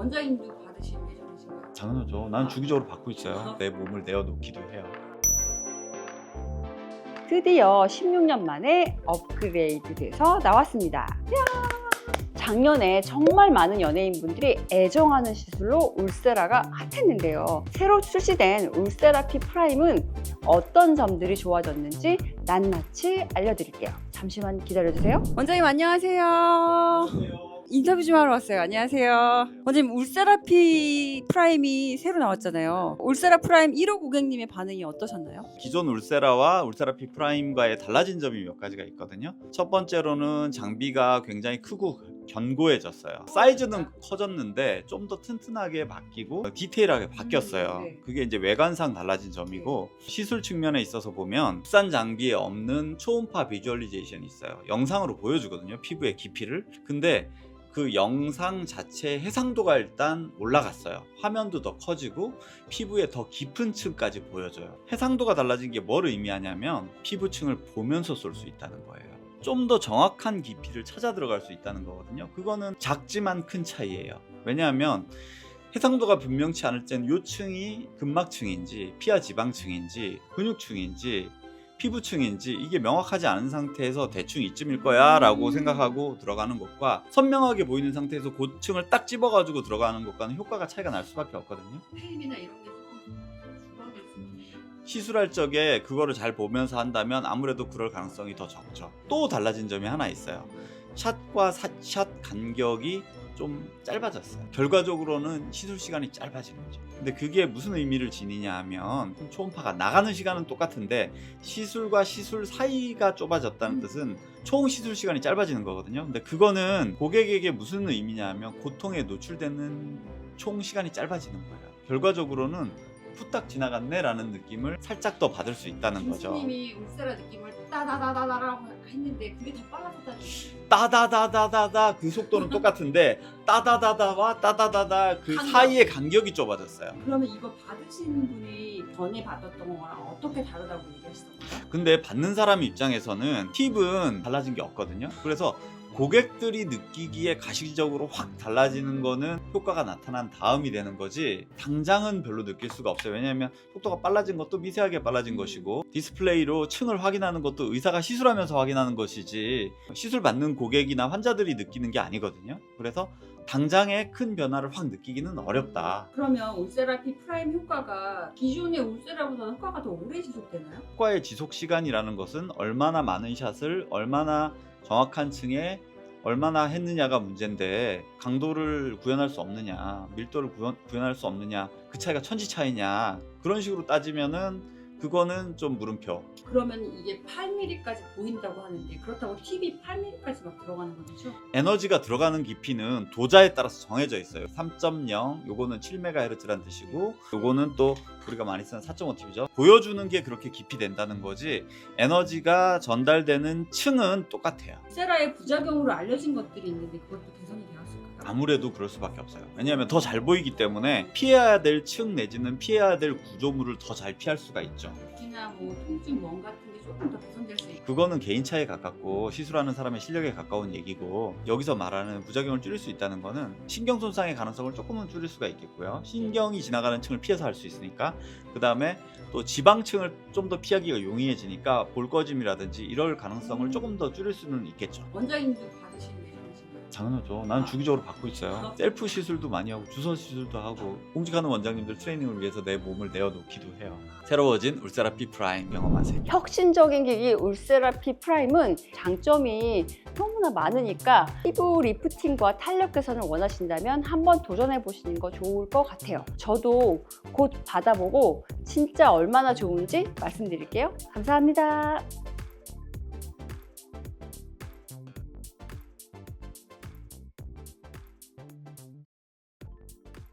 원장님도 받으신 예정이신가요? 당연하죠. 난 주기적으로 받고 있어요. 내 몸을 내어놓기도 해요. 드디어 16년 만에 업그레이드 돼서 나왔습니다. 이야! 작년에 정말 많은 연예인분들이 애정하는 시술로 울세라가 핫했는데요. 새로 출시된 울세라피 프라임은 어떤 점들이 좋아졌는지 낱낱이 알려드릴게요. 잠시만 기다려주세요. 원장님 안녕하세요. 인터뷰 좀 하러 왔어요. 안녕하세요. 원장님 울세라피 프라임이 새로 나왔잖아요. 울세라 프라임 1호 고객님의 반응이 어떠셨나요? 기존 울세라와 울세라피 프라임과의 달라진 점이 몇 가지가 있거든요. 첫 번째로는 장비가 굉장히 크고 견고해졌어요. 사이즈는 커졌는데 좀 더 튼튼하게 바뀌고 디테일하게 바뀌었어요. 네. 그게 이제 외관상 달라진 점이고, 시술 측면에 있어서 보면 국산 장비에 없는 초음파 비주얼리제이션이 있어요. 영상으로 보여주거든요, 피부의 깊이를. 근데 그 영상 자체의 해상도가 일단 올라갔어요. 화면도 더 커지고 피부의 더 깊은 층까지 보여줘요. 해상도가 달라진 게 뭘 의미하냐면 피부층을 보면서 쏠 수 있다는 거예요. 좀 더 정확한 깊이를 찾아 들어갈 수 있다는 거거든요. 그거는 작지만 큰 차이예요. 왜냐하면 해상도가 분명치 않을 땐 요 층이 근막층인지 피하 지방층인지 근육층인지 피부층인지 이게 명확하지 않은 상태에서 대충 이쯤일 거야 라고 생각하고 들어가는 것과, 선명하게 보이는 상태에서 그 층을 딱 집어가지고 들어가는 것과는 효과가 차이가 날 수밖에 없거든요. 페임이나 이런 게 조금 주방될 수 있는. 시술할 적에 그거를 잘 보면서 한다면 아무래도 그럴 가능성이 더 적죠. 또 달라진 점이 하나 있어요. 샷과 샷 간격이 좀 짧아졌어요. 결과적으로는 시술 시간이 짧아진 거죠. 근데 그게 무슨 의미를 지니냐 하면, 초음파가 나가는 시간은 똑같은데 시술과 시술 사이가 좁아졌다는 뜻은 총 시술 시간이 짧아지는 거거든요. 근데 그거는 고객에게 무슨 의미냐 하면 고통에 노출되는 총 시간이 짧아지는 거예요. 결과적으로는 후딱 지나갔네 라는 느낌을 살짝 더 받을 수 있다는 거죠. 교수님이 울세라 느낌을 따다다다다라고 했는데 그게 더 빨라졌다는 거예요. 따다다다다다 그 속도는 똑같은데 따다다다와 따다다다 그 간격. 사이의 간격이 좁아졌어요. 그러면 이거 받으신 분이 전에 받았던 거랑 어떻게 다르다고 얘기하시던가요? 근데 받는 사람 입장에서는 팁은 달라진 게 없거든요. 그래서 고객들이 느끼기에 가시적으로 확 달라지는 거는 효과가 나타난 다음이 되는 거지, 당장은 별로 느낄 수가 없어요. 왜냐하면 속도가 빨라진 것도 미세하게 빨라진 것이고, 디스플레이로 층을 확인하는 것도 의사가 시술하면서 확인하는 것이지 시술 받는 고객이나 환자들이 느끼는 게 아니거든요. 그래서 당장의 큰 변화를 확 느끼기는 어렵다. 그러면 울세라피 프라임 효과가 기존의 울세라보다는 효과가 더 오래 지속되나요? 효과의 지속 시간이라는 것은 얼마나 많은 샷을 얼마나 정확한 층에 얼마나 했느냐가 문제인데, 강도를 구현할 수 없느냐, 밀도를 구현할 수 없느냐, 그 차이가 천지 차이냐, 그런 식으로 따지면은 그거는 좀 물음표. 그러면 이게 8mm까지 보인다고 하는데, 그렇다고 TV 8mm까지 막 들어가는 거죠? 에너지가 들어가는 깊이는 도자에 따라서 정해져 있어요. 3.0 요거는 7MHz란 뜻이고, 요거는 또 우리가 많이 쓰는 4.5TV죠. 보여주는 게 그렇게 깊이 된다는 거지, 에너지가 전달되는 층은 똑같아요. 울세라의 부작용으로 알려진 것들이 있는데 그것도 개선이 되었을까요? 아무래도 그럴 수밖에 없어요. 왜냐하면 더 잘 보이기 때문에 피해야 될 층 내지는 피해야 될 구조물을 더 잘 피할 수가 있죠. 특히나 뭐 통증 원 같은 게 조금 더 개선될 수 있고. 그거는 개인 차에 가깝고 시술하는 사람의 실력에 가까운 얘기고, 여기서 말하는 부작용을 줄일 수 있다는 거는 신경 손상의 가능성을 조금은 줄일 수가 있겠고요. 신경이 지나가는 층을 피해서 할 수 있으니까. 그 다음에 또 지방층을 좀 더 피하기가 용이해지니까 볼 꺼짐이라든지 이럴 가능성을 조금 더 줄일 수는 있겠죠. 원장님도 받으신 예정이신가요? 당연하죠. 난 주기적으로 받고 있어요. 셀프 시술도 많이 하고 주사 시술도 하고, 공직하는 원장님들 트레이닝을 위해서 내 몸을 내어놓기도 해요. 새로워진 울세라피 프라임 경험하세요. 혁신적인 기기 울세라피 프라임은 장점이 너무나 많으니까 피부 리프팅과 탄력 개선을 원하신다면 한번 도전해 보시는 거 좋을 것 같아요. 저도 곧 받아보고 진짜 얼마나 좋은지 말씀드릴게요. 감사합니다.